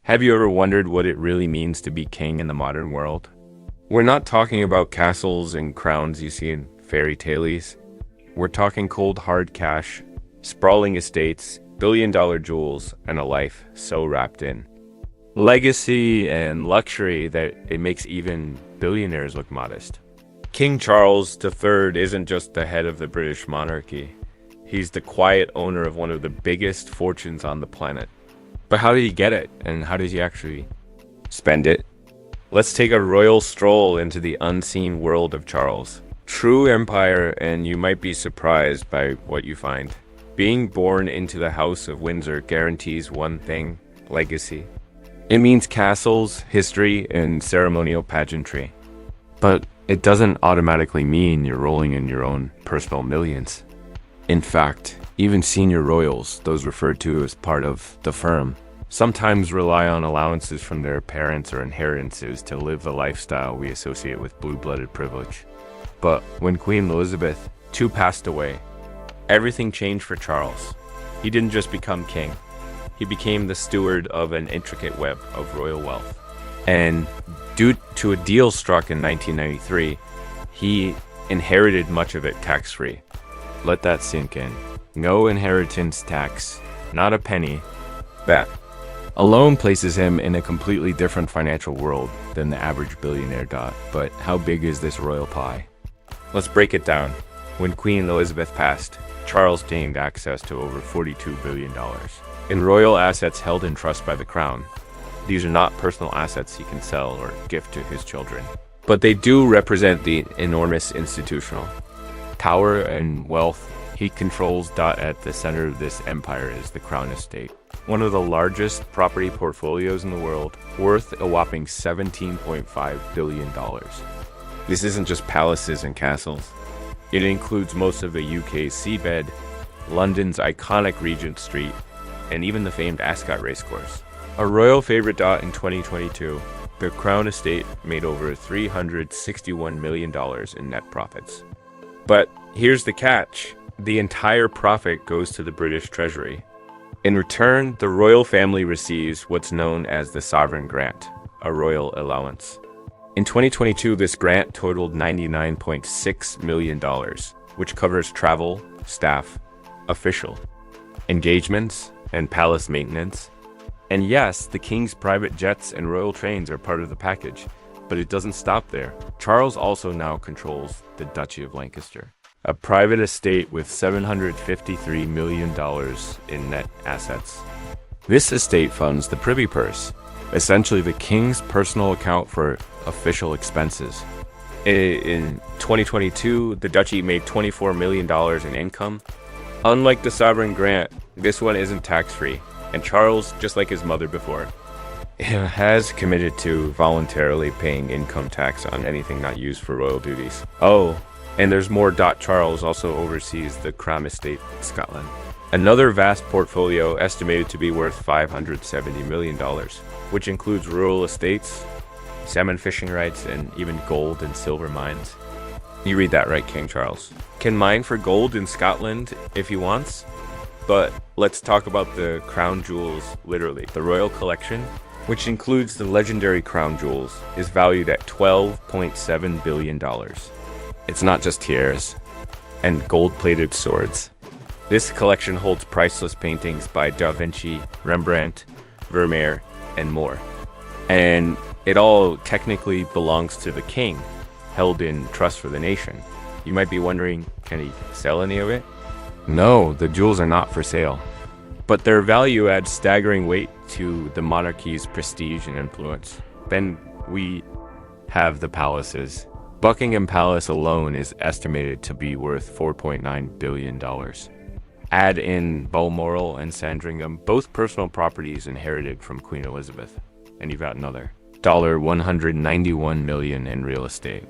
Have you ever wondered what it really means to be king in the modern world? We're not talking about castles and crowns you see in fairy tales. We're talking cold hard cash, sprawling estates, billion-dollar jewels, and a life so wrapped in legacy and luxury that it makes even billionaires look modest. King Charles III isn't just the head of the British monarchy. He's the quiet owner of one of the biggest fortunes on the planet. But how did he get it, and how does he actually spend it? Let's take a royal stroll into the unseen world of Charles. True empire, and you might be surprised by what you find. Being born into the House of Windsor guarantees one thing: legacy. It means castles, history, and ceremonial pageantry. But it doesn't automatically mean you're rolling in your own personal millions. In fact, even senior royals, those referred to as part of the firm, sometimes rely on allowances from their parents or inheritances to live the lifestyle we associate with blue-blooded privilege. But when Queen Elizabeth II passed away, everything changed for Charles. He didn't just become king. He became the steward of an intricate web of royal wealth. And due to a deal struck in 1993, he inherited much of it tax-free. Let that sink in. No inheritance tax, not a penny. That alone places him in a completely different financial world than the average billionaire got. But how big is this royal pie? Let's break it down. When Queen Elizabeth passed, Charles gained access to over $42 billion in royal assets held in trust by the crown. These are not personal assets he can sell or gift to his children, but they do represent the enormous institutional power and wealth he controls. At the center of this empire is the Crown Estate, one of the largest property portfolios in the world, worth a whopping $17.5 billion. This isn't just palaces and castles. It includes most of the UK's seabed, London's iconic Regent Street, and even the famed Ascot racecourse. A royal favorite. In 2022, the Crown Estate made over $361 million in net profits. But here's the catch. The entire profit goes to the British Treasury. In return, the royal family receives what's known as the Sovereign Grant, a royal allowance. In 2022, this grant totaled $99.6 million, which covers travel, staff, official engagements, and palace maintenance. And yes, the king's private jets and royal trains are part of the package, but it doesn't stop there. Charles also now controls the Duchy of Lancaster, a private estate with $753 million in net assets. This estate funds the Privy Purse, essentially the king's personal account for official expenses. In 2022, the duchy made $24 million in income. Unlike the Sovereign Grant, this one isn't tax-free, and Charles, just like his mother before, has committed to voluntarily paying income tax on anything not used for royal duties. Oh, and there's more. Charles also oversees the Crown Estate in Scotland, another vast portfolio estimated to be worth $570 million, which includes rural estates, salmon fishing rights, and even gold and silver mines. You read that right, King Charles can mine for gold in Scotland if he wants. But let's talk about the crown jewels, literally. The royal collection, which includes the legendary crown jewels, is valued at $12.7 billion. It's not just tiaras and gold-plated swords. This collection holds priceless paintings by Da Vinci, Rembrandt, Vermeer, and more. And it all technically belongs to the king, held in trust for the nation. You might be wondering, can he sell any of it? No, the jewels are not for sale, but their value adds staggering weight to the monarchy's prestige and influence. Then we have the palaces. Buckingham Palace alone is estimated to be worth $4.9 billion. Add in Balmoral and Sandringham, both personal properties inherited from Queen Elizabeth, and you've got another $191 million in real estate.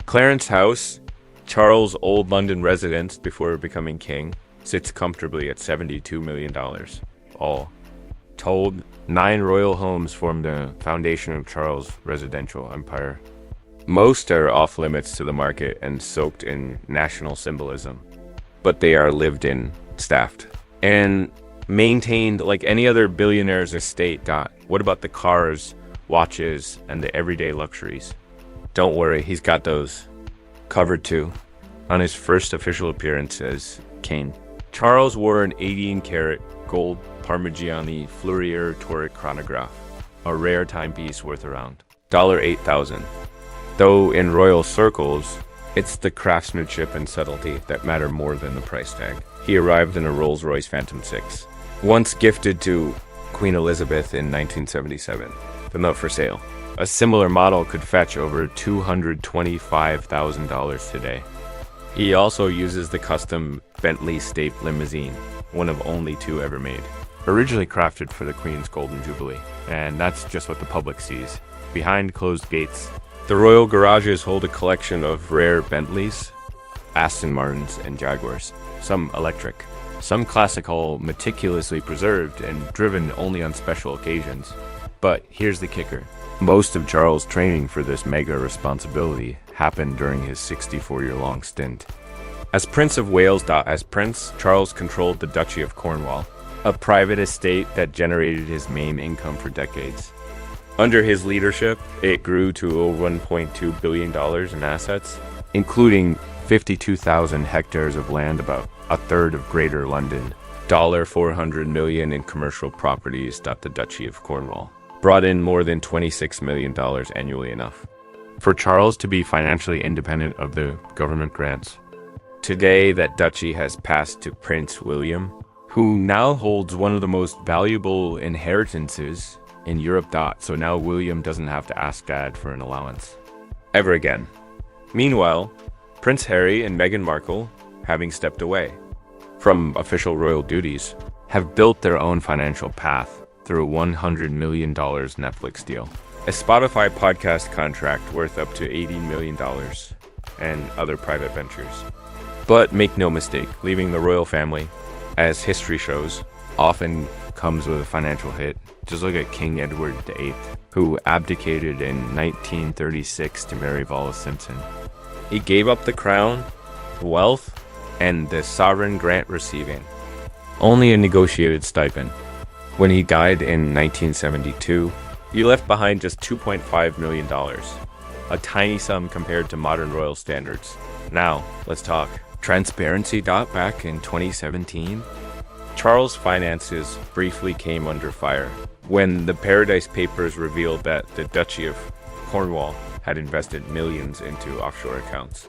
Clarence House, Charles' old London residence before becoming king, sits comfortably at $72 million. All told, 9 royal homes form the foundation of Charles' residential empire. Most are off limits to the market and soaked in national symbolism, but they are lived in, staffed, and maintained like any other billionaire's estate. What about the cars, watches, and the everyday luxuries? Don't worry, he's got those covered too. On his first official appearance as king, Charles wore an 18-karat gold Parmigiani Fleurier Toric chronograph, a rare timepiece worth around $8,000. Though in royal circles, it's the craftsmanship and subtlety that matter more than the price tag. He arrived in a Rolls-Royce Phantom 6, once gifted to Queen Elizabeth in 1977, but not for sale. A similar model could fetch over $225,000 today. He also uses the custom Bentley State limousine, one of only 2 ever made. Originally crafted for the Queen's Golden Jubilee, and that's just what the public sees. Behind closed gates, the royal garages hold a collection of rare Bentleys, Aston Martins, and Jaguars, some electric, some classical, meticulously preserved and driven only on special occasions. But here's the kicker. Most of Charles' training for this mega responsibility happened during his 64-year-long stint. As Prince of Wales, Charles controlled the Duchy of Cornwall, a private estate that generated his main income for decades. Under his leadership, it grew to over $1.2 billion in assets, including 52,000 hectares of land, about a third of Greater London, $400 million in commercial properties. The Duchy of Cornwall brought in more than $26 million annually, enough for Charles to be financially independent of the government grants. Today, that duchy has passed to Prince William, who now holds one of the most valuable inheritances in Europe. So now William doesn't have to ask Dad for an allowance ever again. Meanwhile, Prince Harry and Meghan Markle, having stepped away from official royal duties, have built their own financial path through a $100 million Netflix deal, a Spotify podcast contract worth up to $80 million, and other private ventures. But make no mistake, leaving the royal family, as history shows, often comes with a financial hit. Just look at King Edward VIII, who abdicated in 1936 to marry Wallis Simpson. He gave up the crown, wealth, and the sovereign grant receiving only a negotiated stipend. When he died in 1972, he left behind just $2.5 million, a tiny sum compared to modern royal standards. Now, let's talk transparency. Back in 2017, Charles' finances briefly came under fire when the Paradise Papers revealed that the Duchy of Cornwall had invested millions into offshore accounts.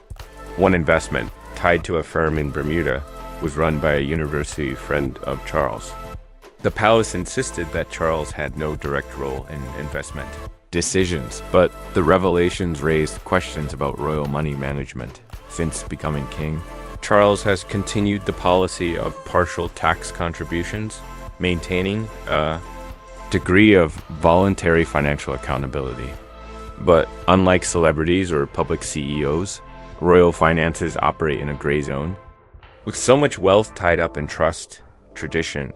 One investment, tied to a firm in Bermuda, was run by a university friend of Charles. The palace insisted that Charles had no direct role in investment decisions, but the revelations raised questions about royal money management. Since becoming king, Charles has continued the policy of partial tax contributions, maintaining a degree of voluntary financial accountability. But unlike celebrities or public CEOs, royal finances operate in a gray zone. With so much wealth tied up in trust, tradition,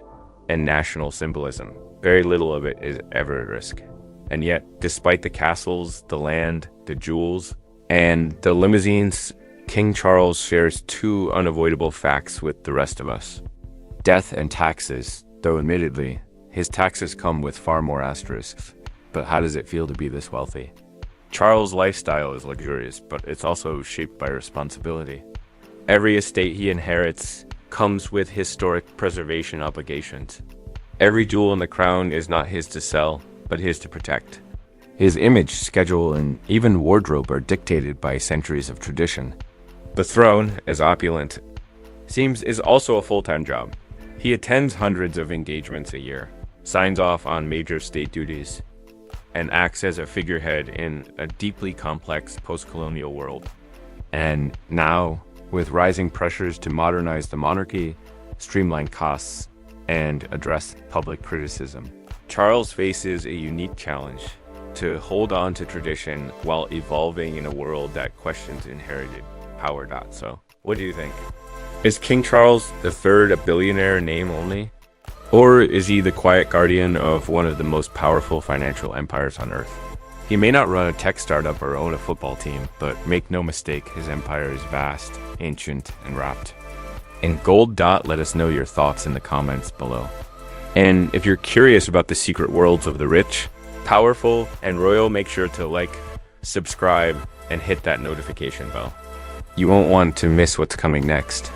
and national symbolism, very little of it is ever at risk. And yet, despite the castles, the land, the jewels, and the limousines, King Charles shares 2 unavoidable facts with the rest of us: death and taxes. Though admittedly, his taxes come with far more asterisks. But how does it feel to be this wealthy? Charles' lifestyle is luxurious, but it's also shaped by responsibility. Every estate he inherits comes with historic preservation obligations. Every jewel in the crown is not his to sell, but his to protect. His image, schedule, and even wardrobe are dictated by centuries of tradition. The throne, as opulent is also a full-time job. He attends hundreds of engagements a year, signs off on major state duties, and acts as a figurehead in a deeply complex post-colonial world. And now, with rising pressures to modernize the monarchy, streamline costs, and address public criticism, Charles faces a unique challenge to hold on to tradition while evolving in a world that questions inherited power. So, what do you think? Is King Charles III a billionaire name only? Or is he the quiet guardian of one of the most powerful financial empires on earth? He may not run a tech startup or own a football team, but make no mistake, his empire is vast, ancient, and wrapped. In gold. Let us know your thoughts in the comments below. And if you're curious about the secret worlds of the rich, powerful, and royal, make sure to like, subscribe, and hit that notification bell. You won't want to miss what's coming next.